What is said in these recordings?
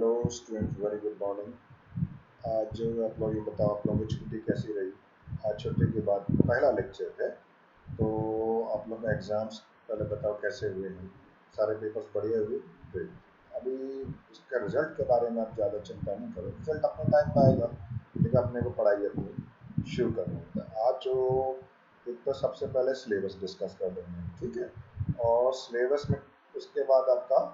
Hello student, very good morning. आज आप लोग ये बताओ, आप लोगों की छुट्टी कैसी रही? आज छुट्टी के बाद पहला लेक्चर है, तो आप लोग का एग्ज़ाम्स पहले बताओ कैसे हुए हैं? सारे पेपर्स बढ़िया हुए? ग्रेट। अभी उसका रिजल्ट के बारे में आप ज़्यादा चिंता नहीं करो, रिजल्ट अपने टाइम पर आएगा, लेकिन अपने को पढ़ाई अपनी शुरू करनी है। आज जो एक तो सबसे पहले सिलेबस डिस्कस कर लेंगे, ठीक है? और सिलेबस में उसके बाद आपका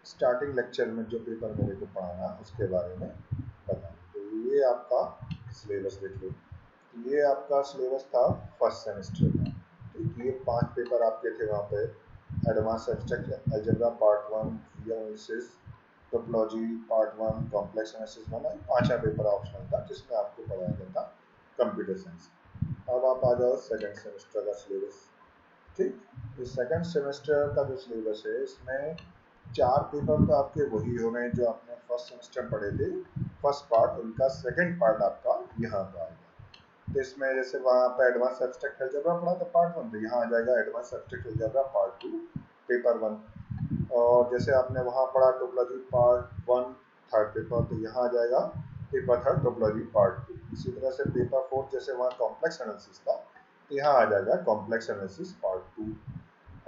स्टार्टिंग लेक्चर में जो पेपर मेरे को पढ़ाना उसके बारे में बताना। तो ये आपका सिलेबस देख लो। ये आपका सिलेबस था फर्स्ट सेमेस्टर का। ठीक, ये 5 पेपर आपके थे वहाँ पे। Advance abstract algebra part 1, real analysis, topology part 1, complex analysis वाला 5वां पेपर ऑप्शनल था, जिसमें आपको पढ़ाया गया था कंप्यूटर साइंस। अब आप आ जाओ सेकेंड सेमेस्टर का सिलेबस। ठीक, ये सेकेंड सेमेस्टर का जो सिलेबस है, इसमें 4 पेपर तो आपके वही हो गए जो आपने फर्स्ट सेमेस्टर पढ़े थे, फर्स्ट पार्ट। उनका सेकंड पार्ट आपका यहाँ पर आएगा। तो इसमें जैसे वहाँ पे एडवांस एब्स्ट्रैक्ट अलजेब्रा पढ़ा था पार्ट 1, तो यहाँ आ जाएगा advance abstract algebra part 2 paper 1। और जैसे आपने वहाँ पढ़ा टोपोलॉजी पार्ट 1 थर्ड पेपर, तो यहाँ आ जाएगा पेपर थर्ड टोपोलॉजी पार्ट 2। इसी तरह से पेपर 4 जैसे वहाँ कॉम्प्लेक्स एनालिसिस था, तो यहाँ आ जाएगा कॉम्प्लेक्स एनालिसिस पार्ट 2।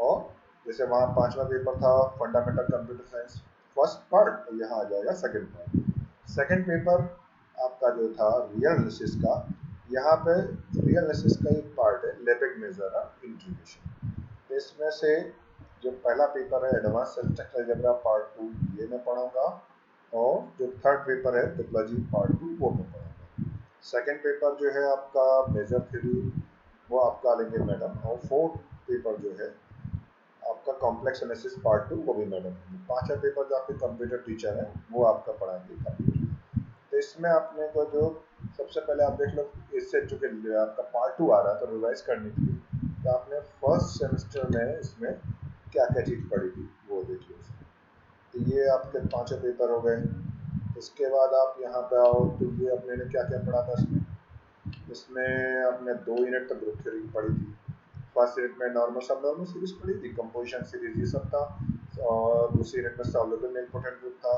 और जैसे वहाँ 5वां पेपर था fundamental computer science first part, तो यहाँ आ जाएगा सेकंड पार्ट। सेकंड पेपर आपका जो था रियल एनालिसिस का, यहाँ पे रियल एनालिसिस का एक पार्ट है लेपिक मेजर इंटीग्रेशन। तो इसमें से जो पहला पेपर है एडवांस एब्स्ट्रैक्ट अलजेब्रा पार्ट 2, ये मैं पढ़ाऊंगा। और जो थर्ड पेपर है टोपोलॉजी पार्ट 2, वो मैं पढ़ाऊंगा। सेकंड पेपर जो है आपका मेजर थ्योरी, वो आपका लेंगे मैडम। और फोर्थ पेपर जो है आपका कॉम्प्लेक्स एनालिसिस पार्ट 2, वो भी मैडम। 5वां पेपर जो आपके कंप्यूटर टीचर है, वो आपका पढ़ाएंगे कंप्यूटर। तो इसमें आपने को जो सबसे पहले आप देख लो, इससे चूंकि आपका पार्ट 2 आ रहा है, तो रिवाइज करने के लिए तो आपने फर्स्ट सेमेस्टर में इसमें क्या क्या चीज़ पढ़ी थी वो देख लो। तो ये आपके 5 पेपर हो गए। इसके बाद आप यहाँ पे आओ, तो ये अपने ने क्या क्या पढ़ा था इसमें। इसमें आपने 2 यूनिट तक ग्रुप थ्योरी पढ़ी थी। फर्स्ट यूनिट में नॉर्मल सब नॉर्मल सीरीज पढ़ी थी, कंपोजिशन सीरीज ये सब था। और दूसरी यूनिट में सॉल्युबल निम्पोटेंट ग्रुप था।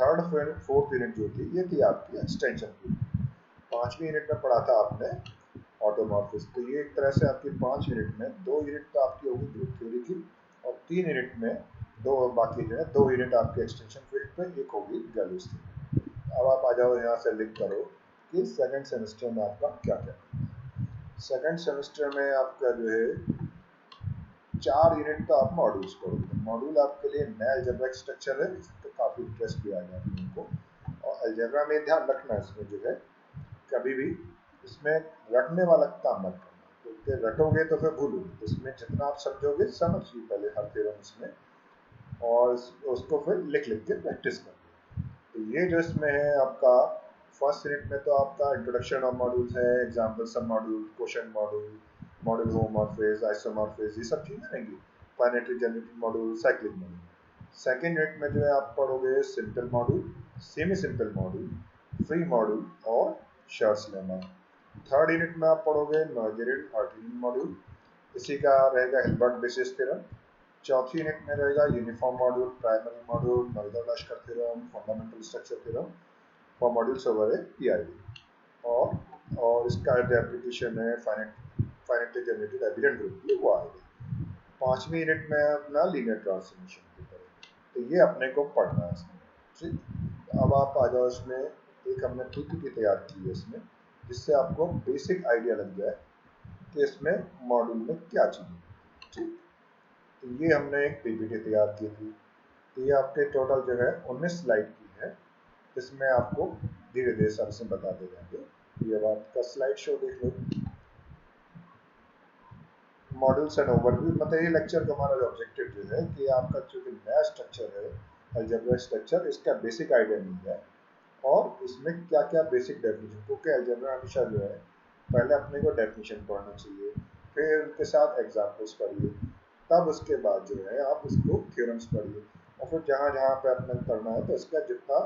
थर्ड फोर्थ यूनिट जो थी, ये थी आपकी एक्सटेंशन ग्रुप। 5वीं यूनिट में पढ़ा था आपने ऑटोमॉर्फिज्म। तो ये एक तरह से आपकी 5 यूनिट में 2 यूनिट तो आपकी होगी ग्रुप थ्योरी की, और 3 यूनिट में दो बाकी जो है 2 यूनिट आपके एक्सटेंशन फील्ड पे, एक होगी गैलूस थ्योरी। अब आप आ जाओ यहाँ से लिख करो कि सेकंड सेमेस्टर में आपका क्या क्या। सेकंड सेमेस्टर में आपका जो है 4 यूनिट का आप मॉड्यूल्स पढ़ोगे। मॉड्यूल आपके लिए नया अलजेब्रिक स्ट्रक्चर है, तो काफ़ी इंटरेस्ट भी आएगा आप लोगों को। और अलजेब्रा में ध्यान रखना, इसमें जो है कभी भी इसमें रटने वाला काम मत करना, क्योंकि रटोगे तो फिर भूलोगे। इसमें जितना आप समझोगे समझिए पहले हर थ्योरम इसमें, और उसको फिर लिख लिख के प्रैक्टिस करो। तो ये जो इसमें है आपका फर्स्ट यूनिट में, तो आपका इंट्रोडक्शन ऑफ मॉड्यूल्स है, example submodule, quotient module, module homomorphism, isomorphism, ये सब चीज़ें रहेंगी। Finitely generated module, cyclic module. Second unit में जो है आप पढ़ोगे simple module, semi simple module, free module और शॉर्ट्स लेमा। थर्ड यूनिट में आप पढ़ोगे नॉइजेरियन आर्टिनियन मॉड्यूल, इसी का रहेगा हिल्बर्ट बेसिस थ्योरम। चौथी यूनिट में रहेगा uniform module, primary module, Noether Lasker theorem, fundamental structure theorem for modules over A PID. और इसका जो एप्लीकेशन है फाइनेटली जनरेटेड एविडेंट ग्रुप, ये वो आएगा। 5वीं यूनिट में अपना लीनियर ट्रांसफॉर्मेशन की तरह, तो ये अपने को पढ़ना है इसमें। ठीक, अब आप आ जाओ इसमें, एक हमने पीपीटी तैयार की है इसमें, जिससे आपको बेसिक आइडिया लग जाए कि इसमें मॉड्यूल में क्या चाहिए। ठीक, तो ये हमने एक पीपीटी तैयार की थी। तो ये आपके टोटल जो है 19 स्लाइड की है। इसमें आपको धीरे धीरे सब से बताते जाएंगे। ये अब आपका स्लाइड शो देख लो। मॉड्यूल्स एंड ओवरव्यू, मतलब ये लेक्चर का हमारा ऑब्जेक्टिव जो है कि आपका जो नया स्ट्रक्चर है अलजेब्रा स्ट्रक्चर, इसका बेसिक आइडिया मिल जाए, और इसमें क्या क्या बेसिक डेफिनेशन, क्योंकि अलजेब्रा हमेशा जो है पहले अपने को डेफिनेशन पढ़ना चाहिए, फिर उनके साथ एग्जाम्पल्स पढ़िए, तब उसके बाद जो है आप उसको थ्योरम्स पढ़िए, और फिर जहाँ जहाँ पे अपने करना है तो इसका जितना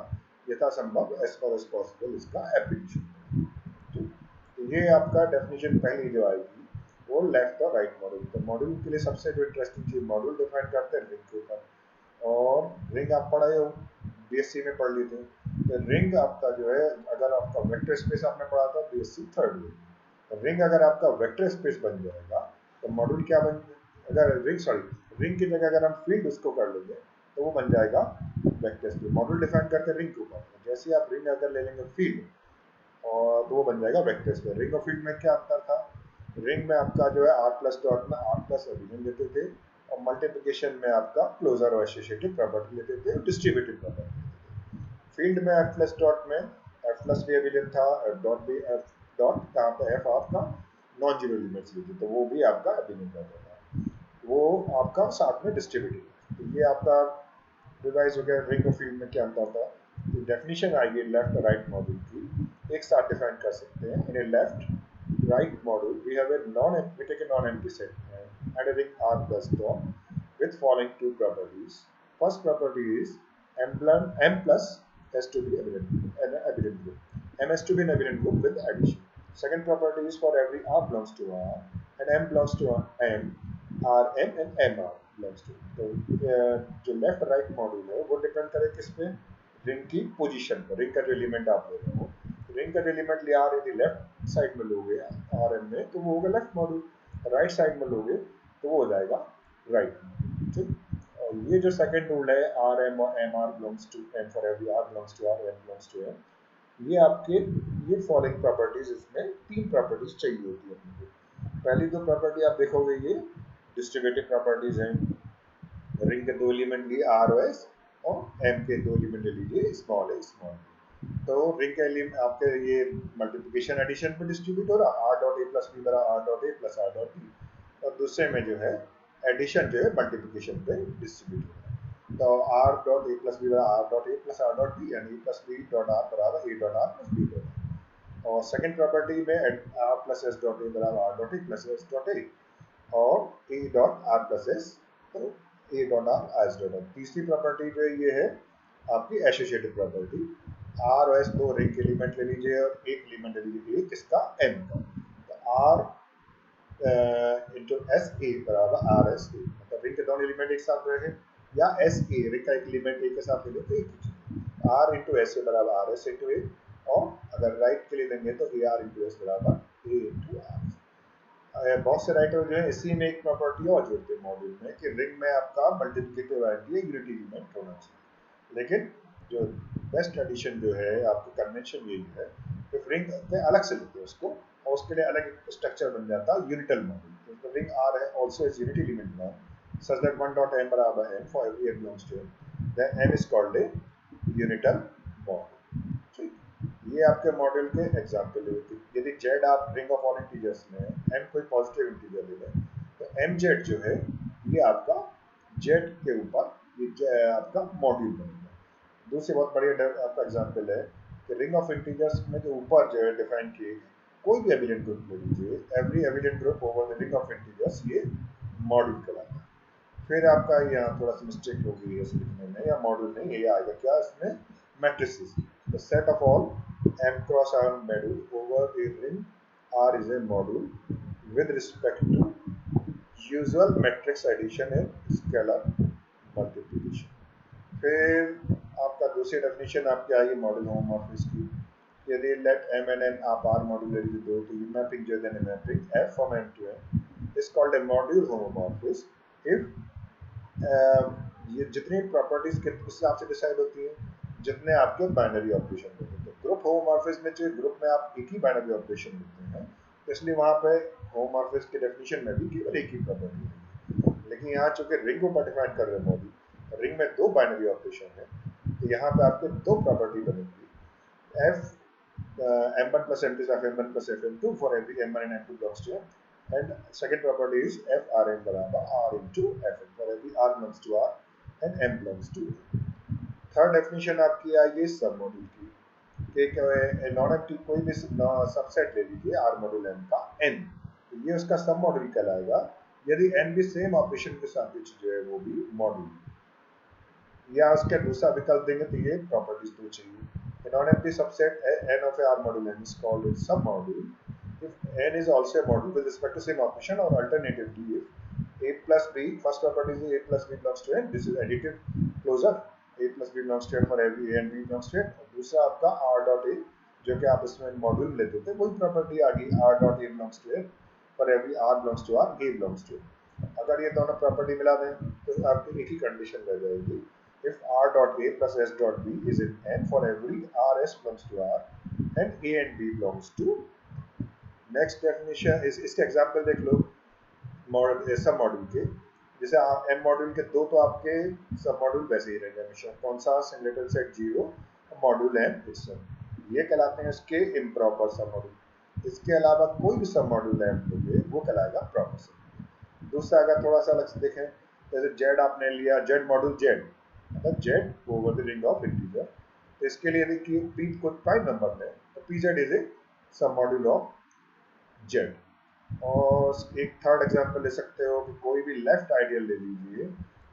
यथासंभव एज फार एज पॉसिबल इसका एप्लीकेशन। तो ये आपका डेफिनेशन पहली जो आएगी वो लेफ्ट और राइट मॉड्यूल। तो मॉड्यूल के लिए सबसे जो इंटरेस्टिंग चीज, मॉड्यूल डिफाइन करते हैं रिंग के ऊपर। और रिंग आप पढ़ाए हो, बीएससी में पढ़ ली थी। तो रिंग आपका जो है, अगर आपका वेक्टर स्पेस आपने पढ़ा था बीएससी थर्ड ईयर, रिंग अगर आपका वेक्टर स्पेस बन जाएगा तो मॉड्यूल क्या बन, अगर रिंग की जगह अगर हम फील्ड उसको कर लेंगे तो वो बन जाएगा वेक्टर स्पेस। मॉड्यूल डिफाइन करते हैं रिंग के ऊपर, जैसे आप रिंग अगर ले लेंगे फील्ड और तो वो बन जाएगा वेक्टर स्पेस। रिंग और फील्ड में क्या अंतर था, रिंग में आपका जो है आर प्लस डॉट में आर प्लस एलिमेंट लेते थे, और मल्टीप्लिकेशन में आपका क्लोजर और एसोसिएटिव प्रॉपर्टी लेते थे और डिस्ट्रीब्यूटिव प्रॉपर्टी लेते थे। फील्ड में एफ प्लस डॉट में एफ प्लस भी एलिमेंट था, एफ डॉट भी एफ डॉट कहाँ पे एफ आपका नॉन जीरो एलिमेंट्स लेते तो वो भी आपका एलिमेंट रहता था, वो आपका साथ में डिस्ट्रीब्यूटिव। तो ये आपका रिवाइज हो गया रिंग और फील्ड में क्या अंतर था। तो डेफिनेशन आएगी लेफ्ट राइट मॉड्यूल की, एक साथ डिफाइन कर सकते हैं। इन ए left right module, we have a we take a non-empty set and a ring R plus dot with following two properties. First property is M plus has to be an abelian group. M has to be an abelian group with addition. Second property is for every R belongs to R and M belongs to M, R M and M R belongs to. तो जो left right module है वो depend करे किस पे, ring की position पर। Ring का जो एलिमेंट आप ले रहे हो, रिंग का एलिमेंट लिया आर यदि लेफ्ट साइड में लोगे आर एम में तो वो होगा लेफ्ट मॉड्यूल, राइट साइड में लोगे तो वो हो जाएगा राइट मॉड्यूल। ठीक, और ये जो सेकंड रूल है आर एम और M R belongs to M, for every R belongs to R M belongs to M, ये आपके ये फॉलोइंग प्रॉपर्टीज, इसमें तीन प्रॉपर्टीज चाहिए होती है अपने। पहली दो प्रॉपर्टी आप देखोगे ये डिस्ट्रीब्यूटिव प्रॉपर्टीज हैं। रिंग के दो एलिमेंट लिए आर ओ एस और एम के दो एलिमेंट लीजिए स्मॉल ए स्मॉल। तो रिंग के एलिमेंट आपके ये मल्टीप्लिकेशन एडिशन पे डिस्ट्रीब्यूट हो रहा, R dot A plus B बरा R dot A plus R dot B, और दूसरे में जो है एडिशन जो है मल्टीप्लिकेशन पे डिस्ट्रीब्यूट हो रहा है। तो R dot A plus B बरा R dot A plus R dot B and A plus B dot R बराबर A dot R plus B dot R. और सेकंड प्रॉपर्टी में R plus S dot A बराबर R dot A plus S dot A और A dot R plus S, तो A dot R S dot R. तीसरी property जो ये है आपकी एसोसिएटिव प्रॉपर्टी, आर और एस दो रिंग एलिमेंट ले लीजिए और एक एलिमेंट ले लीजिए किसका, एम का। तो आर इंटू एस ए बराबर आर एस ए, मतलब रिंग के दोनों एलिमेंट एक साथ रहे, या एस ए रिंग का एक एलिमेंट ए के साथ ले लो तो एक ही चीज, आर इंटू एस ए बराबर आर एस इंटू ए, और अगर राइट के लिए लेंगे तो ए आर इंटू एस बराबर ए इंटू आर। बहुत से राइटर जो है इसी में एक प्रॉपर्टी और जोड़ते हैं मॉड्यूल में कि रिंग में आपका मल्टीप्लिकेटिव आइडिया यूनिटी एलिमेंट होना चाहिए, लेकिन जो बेस्ट एडिशन जो है आपकी कन्वेंशन यही है कि रिंग के अलग से लेते हैं उसको और उसके लिए अलग स्ट्रक्चर बन जाता है यूनिटल मॉड्यूल। तो रिंग आर है also is unit element now such that 1 dot m बराबर m for every m belongs to m, then m is called a unital module। ठीक, ये आपके मॉड्यूल के एग्जांपल है कि यदि z आप रिंग ऑफ ऑल इंटीजर्स में m कोई पॉजिटिव इंटीजर ले लें तो mz जो है ये आपका z के ऊपर ये आपका मॉड्यूल बनेगा। दूसरी बहुत बढ़िया आपका एग्जांपल है कि रिंग ऑफ इंटीजर्स में जो ऊपर जो है डिफाइन किए कोई भी एविडेंट ग्रुप ले लीजिए, every evident group over the ring of integers ये मॉड्यूल कहलाता है। फिर आपका यहाँ थोड़ा सा मिस्टेक हो गई है लिखने में, या मॉड्यूल नहीं ये आएगा क्या इसमें, matrices, the set of all m cross r module over a ring r is a module with respect to usual matrix addition and scalar multiplication. फिर आपका दूसरी डेफिनेशन आपकी आई मॉड्यूल होमोमॉर्फिज्म की, यदि लेट m and n आप r module ले लीजिए दो, तो ये मैपिंग जो है mapping f from m to n is called a module homomorphism if ये जितनी प्रॉपर्टीज के हिसाब से डिसाइड होती हैं जितने आपके बाइनरी ऑपरेशन होते हैं। तो ग्रुप होमोमॉर्फिज्म में जो ग्रुप में आप एक ही बाइनरी ऑपरेशन लिखते हैं तो इसलिए वहाँ पे होमोमॉर्फिज्म के डेफिनेशन में भी केवल एक ही प्रॉपर्टी है। लेकिन यहाँ चूंकि रिंग को मॉडिफाइड कर रहे हैं मॉड्यूल, रिंग में दो बाइनरी ऑपरेशन है तो यहाँ पे आपके दो प्रॉपर्टी बनेगी, f m1 plus m2 of m1 plus fm2 for every m1 and m2 belongs to m, and second property is f rn बराबर r into fn for every r belongs to r and m belongs to m। Third definition आपकी आएगी सब module की, एक non empty कोई भी subset ले लीजिए r मॉड्यूल m का n, तो ये उसका सब मॉड्यूल कहलाएगा यदि n भी सेम ऑपरेशन के साथ जो है वो भी मॉड्यूल, या उसका दूसरा विकल्प देंगे तो ये प्रॉपर्टीज दो चाहिए। A non-empty subset n of a R module n is called a submodule if n is also a module with respect to same operation, or alternatively if a plus b, first property is a plus b belongs to n, this is additive closure, A plus B belongs to N for every A and B belongs to N. दूसरा आपका are dot ए, जो कि आप इसमें module लेते थे, वही property आ गई, R dot A belongs to N for every R belongs to R, A belongs to N. अगर ये दोनों प्रॉपर्टी मिला दें तो आपकी एक ही कंडीशन रह जाएगी, if r dot a plus s dot b is in n for every r s belongs to r and a and b belongs to। Next definition इस इसके एग्जांपल देख लो मॉडल सब मॉड्यूल के, जैसे M module के दो तो आपके सब मॉड्यूल वैसे ही रहेंगे हमेशा, कौन सा, singleton set zero module N itself, ये कहलाते हैं इसके इम्प्रॉपर सब मॉड्यूल। इसके अलावा कोई भी सब मॉड्यूल एम लोगे वो कहलाएगा प्रॉपर सब। दूसरा अगर थोड़ा सा अलग से देखें, जैसे जेड आपने लिया, जेड मॉड्यूल जेड मतलब Z over the ring of integer, तो इसके लिए यदि पी कोई प्राइम नंबर है तो पी जेड इज ए सब मॉड्यूल ऑफ जेड। और एक थर्ड एग्जांपल ले सकते हो कि कोई भी लेफ्ट आइडियल ले लीजिए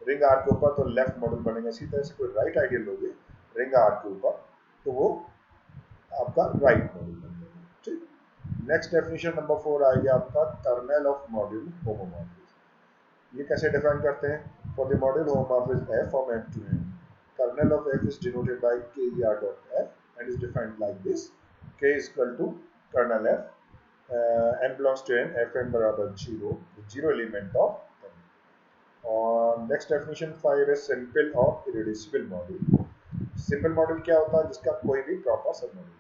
रिंग आर के ऊपर, तो लेफ्ट मॉड्यूल बनेगा। इसी तरह से कोई राइट आइडियल लोगे रिंग आर के ऊपर, तो वो आपका राइट मॉड्यूल बन जाएगा। ठीक। नेक्स्ट डेफिनेशन नंबर 4 आएगा आपका कर्नेल ऑफ मॉड्यूल होमोमॉर्फिज्म। ये कैसे डिफाइन करते हैं, for the module homomorphism F from M to N, kernel of F is denoted by K E R dot F and is defined like this, K is equal to kernel F n belongs to n, fn बराबर 0, zero element of n। और next definition 5 है simple और irreducible module. Simple module क्या होता है, जिसका कोई भी प्रॉपर सब मॉड्यूल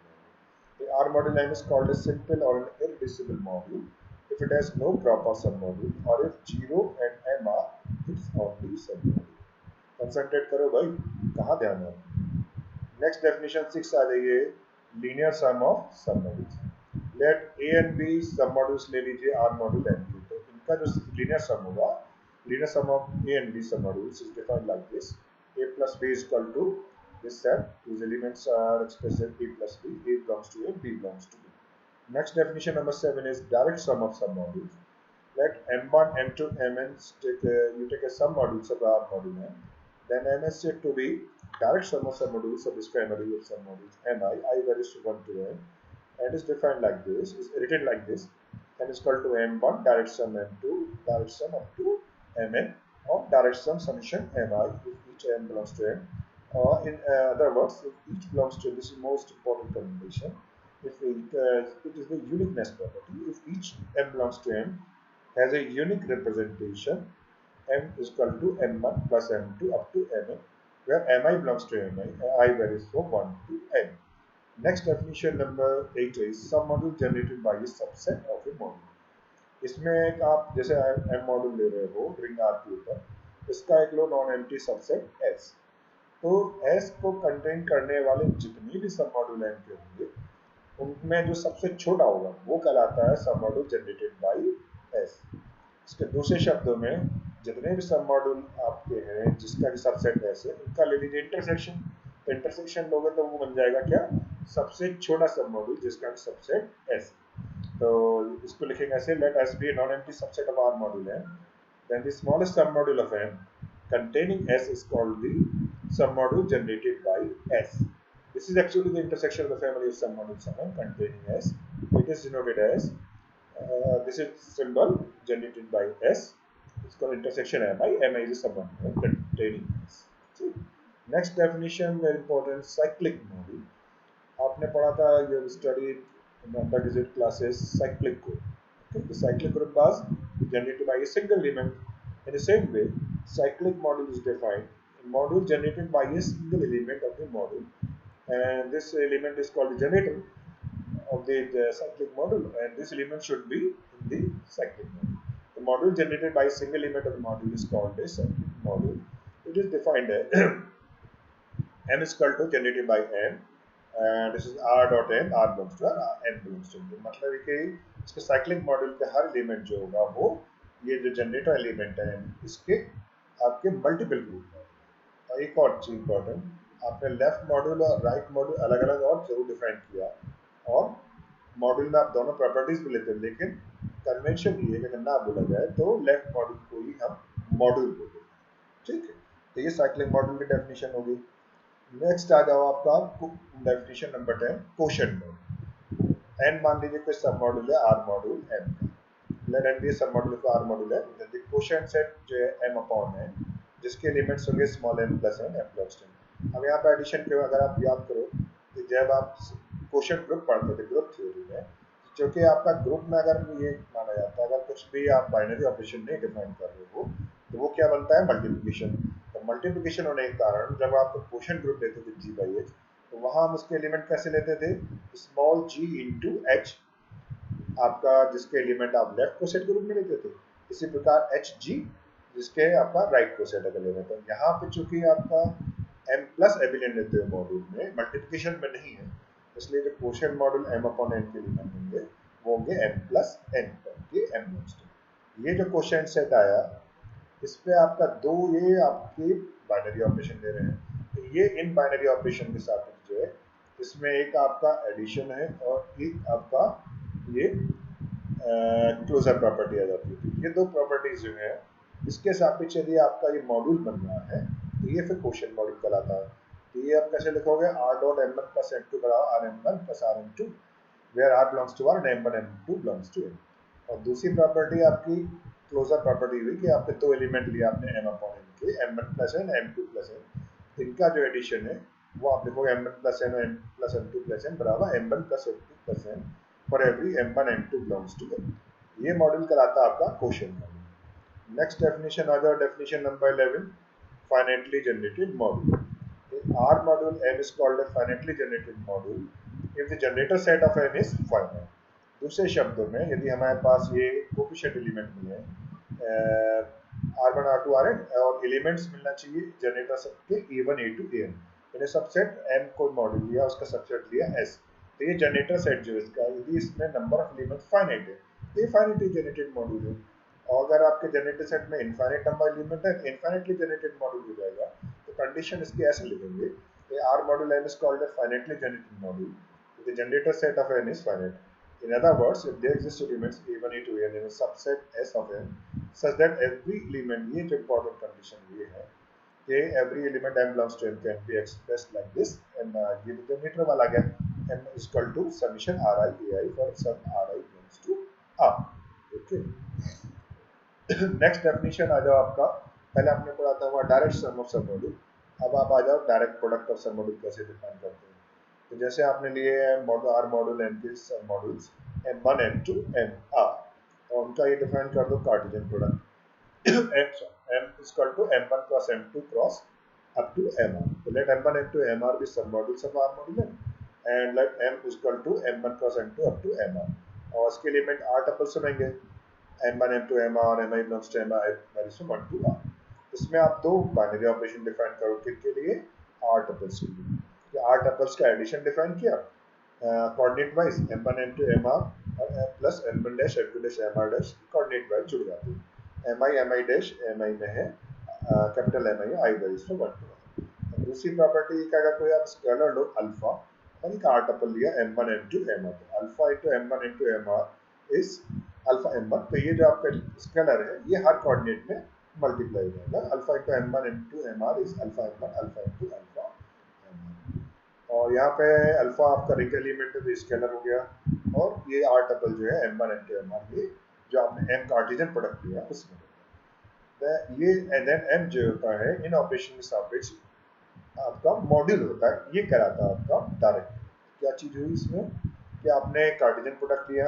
नहीं है। R module m is called a simple or an irreducible module if it has no proper submodule or if 0 and m are its only submodule। Concentrate करो भाई, कहाँ ध्यान है। नेक्स्ट डेफिनेशन 6 आ जाइए, linear sum of submodules. Let A and B submodules ले लीजिए are module N की, तो इनका जो लीनियर सम होगा, linear sum of A and B submodules is defined like this, a plus b is equal to this set whose elements are expressed as a plus b, a belongs to a, b belongs to b। Next definition number 7 is direct sum of submodules। Let m1 m2 mn you take a submodules of R module n, then m is said to be direct sum of submodules of this family of submodules mi, I varies to 1 to n, and is defined like this, is written like this, n is equal to m1 direct sum m2 direct sum up to mn of direct sum summation mi if each m belongs to n, or in other words, if each belongs to, this is most important combination, if it is the uniqueness property, if each m belongs to n has a unique representation, m is equal to m1 plus m2 up to mn, where mi belongs to mi, I varies from 1 to n। Next definition number 8 is submodule generated by a subset of a module। इसमें एक आप जैसे m module ले रहे हो ring are के ऊपर, इसका एक लो नॉन एम्प्टी सबसेट S, तो S को कंटेन करने वाले जितने भी सब मॉड्यूल m के होंगे, उनमें जो सबसे छोटा होगा वो कहलाता है सब मॉड्यूल जनरेटेड बाई S। इसके दूसरे शब्दों में जितने भी सब मॉड्यूल आपके हैं जिसका भी सबसेट S है, उनका ले लीजिए इंटरसेक्शन, तो इंटरसेक्शन लोगे तो वो बन जाएगा क्या, सबसे छोटा सब मॉड्यूल जिसका सबसेट S। तो इसको लिखेंगे ऐसे, late S be a non-empty subset of R module n, then the smallest submodule of n containing S is called the submodule generated by S। This is actually the intersection of the family of submodules of n containing S. It is denoted as this is symbol generated by S. It's called intersection mi. Mi is a submodule containing S। Next definition, very important, cyclic module। आपने पढ़ा था, you have studied in undergraduate classes cyclic group। Okay, the cyclic group was generated by a single element। In the same way, cyclic module is defined, a module generated by a single element of the module, and this element is called the generator of the cyclic module, and this element should be in the cyclic module। The module generated by a single element of the module is called a cyclic module। It is defined as m is equal to generated by n, and this is r dot n, r belongs to r, n belongs to n। मतलब है कि इसके cyclic module के हर element जो होगा वो ये जो जनरेटर एलिमेंट है इसके आपके मल्टीपल ग्रुप है। और एक और चीज इंपॉर्टेंट, आपने लेफ्ट मॉड्यूल और राइट मॉड्यूल अलग अलग और जरूर डिफाइन किया, और मॉड्यूल में आप दोनों प्रॉपर्टीज भी लेते हैं, लेकिन कन्वेंशन ये है कि अगर ना बोला जाए तो लेफ्ट मॉड्यूल को ही हम मॉड्यूल बोलते हैं। ठीक है, तो ये साइक्लिक मॉड्यूल की डेफिनेशन होगी। नेक्स्ट आ जाओ आपका definition number 10, quotient module. n मान लीजिए कोई सब मॉड्यूल है r मॉड्यूल m का, लेट n बी सब मॉड्यूल ऑफ r मॉड्यूल है, देन द कोशेंट सेट जो है m अपॉन n, जिसके एलिमेंट्स होंगे small m plus n, m plus n। अब यहाँ पे एडिशन के अगर आप याद करो कि जब आप क्वोशंट ग्रुप पढ़ते थे ग्रुप थ्योरी में, क्योंकि आपका ग्रुप में अगर ये माना जाता है अगर कुछ भी आप बाइनरी ऑपरेशन नहीं डिफाइन कर रहे हो तो वो क्या बनता है, मल्टीप्लिकेशन। तो मल्टीप्लिकेशन होने के कारण जब आप क्वोशंट ग्रुप लेते थे जी बाई एच, तो वहां हम उसके एलिमेंट कैसे लेते थे, स्मॉल जी इंटू एच, आपका जिसके एलिमेंट आप लेफ्ट कोसेट के रूप में लेते थे, इसी प्रकार एच जी जिसके आपका राइट कोसेट अगर ले रहे थे। यहाँ पे चूंकि आपका एम प्लस एबिलियन लेते हो मॉड्यूल में, मल्टीप्लिकेशन में नहीं है, इसलिए जो quotient module M upon N के एलिमेंट होंगे वो होंगे एम प्लस एन के एम नोट्स। ये जो कोशेंट सेट आया इस पे आपका दो ये आपके बाइनरी ऑपरेशन दे रहे हैं, तो ये इन बाइनरी ऑपरेशन के साथ जो है इसमें एक आपका एडिशन है और एक आपका ये क्लोजर प्रॉपर्टी आ जाती है। ये दो प्रॉपर्टीज जो है इसके सापेक्ष यदि आपका ये मॉड्यूल बन रहा है तो ये फिर क्वोशंट मॉड्यूल कहलाता है। तो ये आप कैसे लिखोगे, R dot M one plus M two बराबर R M one plus R M two, where R belongs to R and M one M two belongs to M. और दूसरी प्रॉपर्टी आपकी क्लोजर प्रॉपर्टी हुई कि आपके दो एलिमेंट लिए आपने एम अपॉन एम के, M one plus N M two plus N, इनका जो एडिशन है वो आप लिखोगे M one plus N M plus M two plus N बराबर M one plus M two plus N for every M one M two belongs to M. ये module कहलाता है आपका क्वोशंट मॉड्यूल। नेक्स्ट डेफिनेशन आ जाओ, definition number 11, finitely generated module. R module n is called a finitely generated module if the generator set of n is finite। दूसरे शब्दों में यदि हमारे पास ये कोफिशिएंट एलिमेंट मिले R1 R2 Rn और एलिमेंट्स मिलना चाहिए जनरेटर सेट के A1 A2 An, मैंने सबसेट m को मॉड्यूल लिया, उसका सबसेट लिया S, तो ये जनरेटर सेट जो इसका यदि इसमें नंबर ऑफ एलिमेंट फाइनाइट है तो ये फाइनाइटली जनरेटेड मॉड्यूल है। और अगर आपके जनरेटर सेट में इनफाइनाइट नंबर एलिमेंट है इनफाइनाइटली जनरेटेड मॉड्यूल हो जाएगा। तो कंडीशन इसकी ऐसे लिखेंगे कि R module n is called a finitely generated module if the generator set of n is finite। In other words, if there exist elements A1 A2 An in a subset S of n such that every element, ये जो important condition ये है कि every element m belongs to n can be expressed like this, and ये तो generator वाला गया, m is equal to summation ri ai for sum ri belongs to r। okay, next definition आ जाओ आपका, पहले आपने पढ़ा था हुआ direct sum of submodule, अब आप आ जाओ direct product of submodule कैसे डिफाइन करते हैं। तो जैसे आपने लिए आर मॉड्यूल एन के submodules M one M two M R, और उनका ये डिफाइन कर दो Cartesian product M equal to M one cross M two cross up to M R. तो let M one M two M R be submodules of R module N and let M equal to M one cross M two up to M R, और इसके element are tuples बनेंगे m1 m2 mr mi belongs to mi varies from 1 to r। इसमें आप दो binary operation define करो किसके लिए, r tuples के लिए। ये r टपल्स का एडिशन डिफाइन किया coordinate wise m1 m2 mr और plus m1 dash m2 dash mr dash coordinate wise जुड़ जाते हैं। mi डैश mi में है capital mi i varies from 1 to r। दूसरी प्रॉपर्टी का अगर कोई आप स्केलर लो अल्फा और एक r टपल लिया m1 m2 mr, तो alpha into m1 into mr is alpha m1, तो ये जो आपका स्केलर है ये हर कोऑर्डिनेट में मल्टीप्लाई हो जाएगा, alpha into m1 into mr is alpha m1 alpha into alpha m1। और यहाँ पे अल्फा आपका रिंग एलिमेंट है तो स्केलर हो गया, और ये r टपल जो है m1 इनटू mr ये जो आपने m कार्टेशियन प्रोडक्ट लिया उसमें ये एंड देन m जो होता है इन ऑपरेशन के सापेक्ष आपका मॉड्यूल होता है, ये कहलाता है आपका डायरेक्ट। क्या चीज हुई इसमें कि आपने कार्टेशियन प्रोडक्ट लिया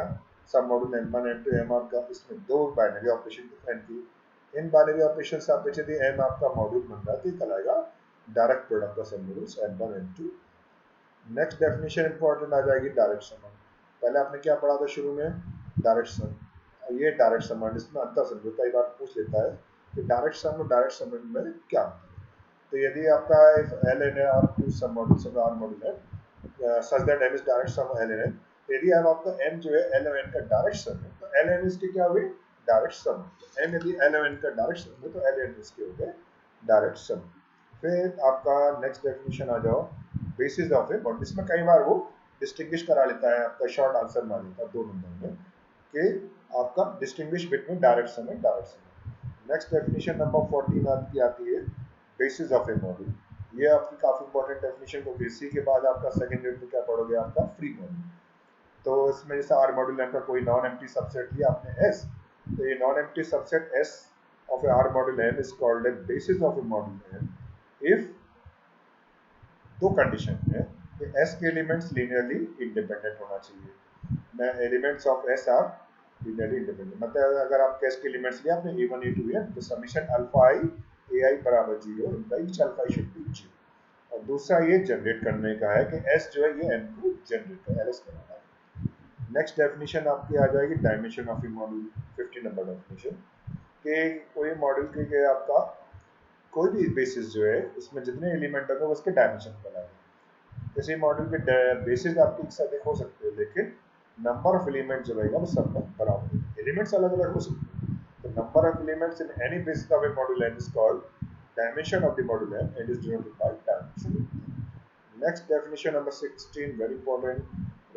सब मॉड्यूल m1 m2 mr का, इसमें दो बाइनरी ऑपरेशन डिफाइन की, इन बाइनरी ऑपरेशन से आप यदि m आपका मॉड्यूल बन रहा है तो ये कहलाएगा direct product of submodules m1 m2। Next definition important आ जाएगी डायरेक्ट सम। पहले आपने क्या पढ़ा था शुरू में, डायरेक्ट सम, ये डायरेक्ट सम इसमें अंतर समझो, कई बार पूछ लेता है कि डायरेक्ट सम और डायरेक्ट सम में क्या अंतर है। तो यदि आपका L N are two sub module R module है such that m is direct sum L N, यदि अब आपका m जो है एल एन का डायरेक्ट सम है तो एल एन इसके क्या हुए डायरेक्ट सम, m यदि एल एन का डायरेक्ट सम है तो एल एन इसके हो गए डायरेक्ट सम। फिर आपका नेक्स्ट डेफिनेशन आ जाओ बेसिस ऑफ ए मॉड्यूल, इसमें कई बार वो डिस्टिंग्विश करा लेता है आपका शॉर्ट आंसर मान लेता है 2 नंबर में कि आपका distinguish between direct sum and direct sum. Next definition number 14 आपकी आती है बेसिस ऑफ ए मॉड्यूल, ये आपकी काफी इंपॉर्टेंट डेफिनेशन को बेसिस के बाद आपका सेकंड यूनिट में क्या पढ़ोगे आपका फ्री मॉड्यूल। तो इसमें जैसे आर मॉड्यूल एम का कोई नॉन एम्प्टी सबसेट लिया आपने एस, तो ये non empty subset S of a R module M is called a basis of a module M if दो कंडीशन है कि एस के एलिमेंट्स लीनियरली इंडिपेंडेंट होना चाहिए। मैं elements of S R linearly independent, मतलब अगर आप एस के एलिमेंट्स लिए आपने ए1 ए2 है तो समीशन अल्फा आई ए आई बराबर 0 implies alpha I should be 0। और दूसरा ये जनरेट करने का है कि एस जो है ये एन को जनरेट कर एलएस करना है। नेक्स्ट डेफिनेशन आपकी आ जाएगी dimension of a module, 50 number definition कि कोई मॉड्यूल के आपका कोई भी बेसिस जो है उसमें जितने एलिमेंट होंगे उसके डायमेंशन बनाएंगे। किसी मॉड्यूल के बेसिस आपके एक साथ हो सकते हैं लेकिन नंबर ऑफ एलिमेंट जो रहेगा वो सब में बराबर है। एलिमेंट्स अलग अलग हो सकते हैं तो number of elements in any basis of a module n is called dimension of the module n and is denoted by dimension। Next definition number 16 very important,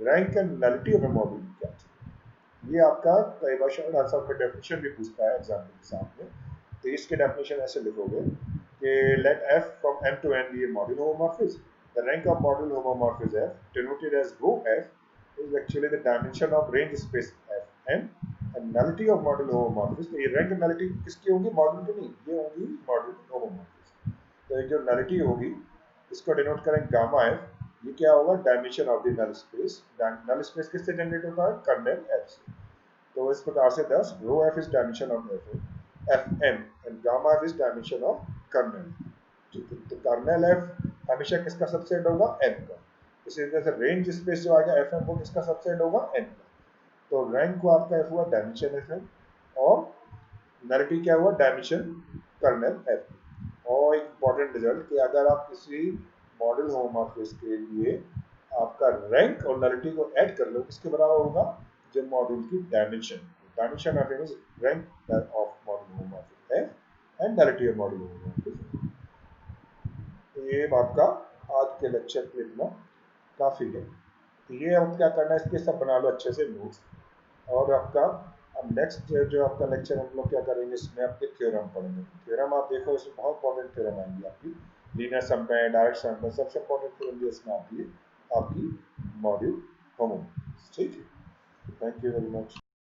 rank and nullity of a module क्या है। ये आपका कई बार शायद answer में definition भी पूछता है एग्जाम के सामने, तो इसके डेफिनेशन ऐसे लिखोगे कि let f from m to n be a module homomorphism. The rank of module homomorphism f, denoted as rho f, is actually the dimension of range space f n, and nullity of module homomorphism. ये rank nullity किसकी होगी, module की नहीं, ये होगी module homomorphism। तो ये जो nullity होगी इसको डिनोट करेंगे गामा एफ, ये क्या होगा, dimension of the null space. Null space किससे जनरेट होता है, कर्नल एफ से। तो इस प्रकार से 10 rho F is dimension of F M and gamma F is dimension of kernel. तो कर्नल एफ हमेशा किसका सबसेट होगा, एम का। इसी तरह से रेंज स्पेस जो आएगा एफ एम वो किसका सबसेट होगा, एन का। तो रैंक को आपका एफ हुआ डायमेंशन एफ एम और नलिटी क्या हुआ, डायमेंशन कर्नल एफ। और एक इंपॉर्टेंट रिजल्ट कि अगर आप किसी मॉडल होमोमॉर्फिज्म के लिए आपका रैंक और नलिटी को ऐड कर लो किसके बराबर होगा, जो मॉड्यूल की dimension of is rank of model homomorphism F and nullity of model homomorphism. तो ये आपका आज के लेक्चर के इतना काफी है। तो ये अब क्या करना है, इसके सब बना लो अच्छे से नोट्स। और आपका अब नेक्स्ट जो आपका लेक्चर हम लोग क्या करेंगे, इसमें आपके थ्योरम पढ़ेंगे। थ्योरम आप देखो इसमें बहुत इंपॉर्टेंट थ्योरम आएंगी आपकी, लीनियर सम पे, डायरेक्ट सम पे, सबसे इंपॉर्टेंट थ्योरम जो इसमें आती है आपकी मॉड्यूल होमोमॉर्फिज्म। ठीक है, थैंक यू वेरी मच।